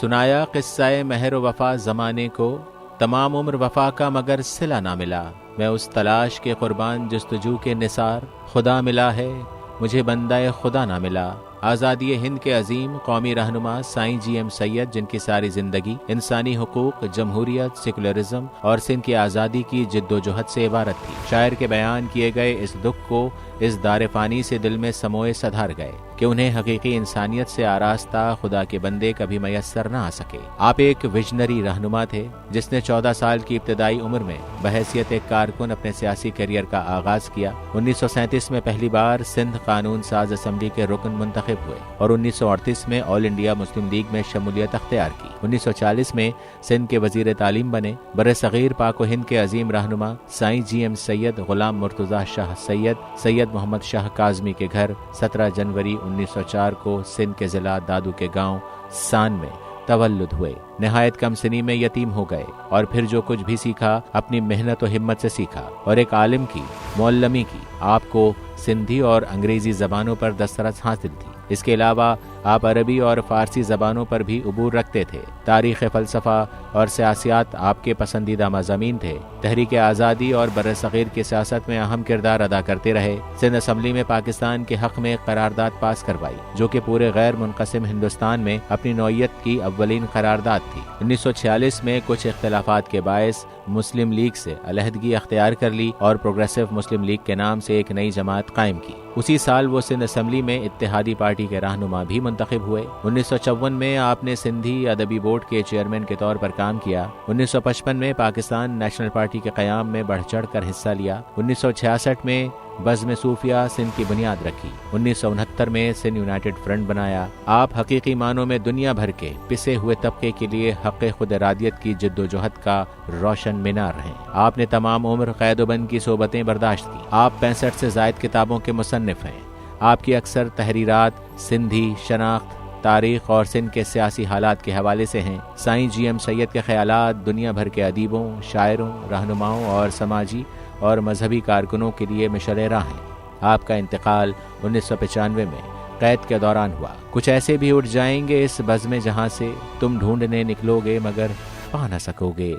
سنایا قصہ مہر و وفا زمانے کو، تمام عمر وفا کا مگر صلہ نہ ملا، میں اس تلاش کے قربان جستجو کے نثار، خدا ملا ہے مجھے بندہ خدا نہ ملا۔ آزادی ہند کے عظیم قومی رہنما سائیں جی ایم سید، جن کی ساری زندگی انسانی حقوق، جمہوریت، سیکولرزم اور سندھ کی آزادی کی جد و جہد سے عبارت تھی، شاعر کے بیان کیے گئے اس دکھ کو اس دار فانی سے دل میں سموئے سدھار گئے کہ انہیں حقیقی انسانیت سے آراستہ خدا کے بندے کبھی میسر نہ آ سکے۔ آپ ایک ویژنری رہنما تھے جس نے 14 سال کی ابتدائی عمر میں بحیثیت ایک کارکن اپنے سیاسی کیریئر کا آغاز کیا۔ 1937 میں پہلی بار سندھ قانون ساز اسمبلی کے رکن منتخب ہوئے اور 1938 میں آل انڈیا مسلم لیگ میں شمولیت اختیار کی۔ 1940 میں سندھ کے وزیر تعلیم بنے۔ برصغیر پاک و ہند کے عظیم رہنما سائیں جی ایم سید غلام مرتضیٰ شاہ سید محمد شاہ کاظمی کے گھر 17 جنوری 1904 کو سندھ کے ضلع دادو کے گاؤں سان میں تولد ہوئے۔ نہایت کم سنی میں یتیم ہو گئے اور پھر جو کچھ بھی سیکھا اپنی محنت و ہمت سے سیکھا اور ایک عالم کی معلمی کی۔ آپ کو سندھی اور انگریزی زبانوں پر دسترس حاصل تھی۔ اس کے علاوہ آپ عربی اور فارسی زبانوں پر بھی عبور رکھتے تھے۔ تاریخ، فلسفہ اور سیاسیات آپ کے پسندیدہ مضامین تھے۔ تحریک آزادی اور برصغیر کی سیاست میں اہم کردار ادا کرتے رہے۔ سندھ اسمبلی میں پاکستان کے حق میں قرارداد پاس کروائی جو کہ پورے غیر منقسم ہندوستان میں اپنی نوعیت کی اولین قرارداد تھی۔ 1946 میں کچھ اختلافات کے باعث مسلم لیگ سے علیحدگی اختیار کر لی اور پروگریسو مسلم لیگ کے نام سے ایک نئی جماعت قائم کی۔ اسی سال وہ سندھ اسمبلی میں اتحادی پارٹی کے رہنما بھی منتخب ہوئے۔ 1954 میں آپ نے سندھی ادبی بورڈ کے چیئرمین کے طور پر کام کیا۔ 1955 میں پاکستان نیشنل پارٹی کے قیام میں بڑھ چڑھ کر حصہ لیا۔ 1966 میں بزم صوفیہ سندھ کی بنیاد رکھی۔ 1969 میں سندھ یونائٹڈ فرنٹ بنایا۔ آپ حقیقی معنوں میں دنیا بھر کے پسے ہوئے طبقے کے لیے حق خود ارادیت کی جد و جہد کا روشن مینار رہے۔ آپ نے تمام عمر قید و بند کی صحبتیں برداشت کی۔ آپ 65 سے زائد کتابوں کے مصنف ہیں۔ آپ کی اکثر تحریرات سندھی شناخت، تاریخ اور سندھ کے سیاسی حالات کے حوالے سے ہیں۔ سائیں جی ایم سید کے خیالات دنیا بھر کے ادیبوں، شاعروں، رہنماؤں اور سماجی اور مذہبی کارکنوں کے لیے مشعل راہ ہیں۔ آپ کا انتقال 1995 میں قید کے دوران ہوا۔ کچھ ایسے بھی اٹھ جائیں گے اس بزم جہاں سے تم ڈھونڈنے نکلو گے مگر پا نہ سکو گے۔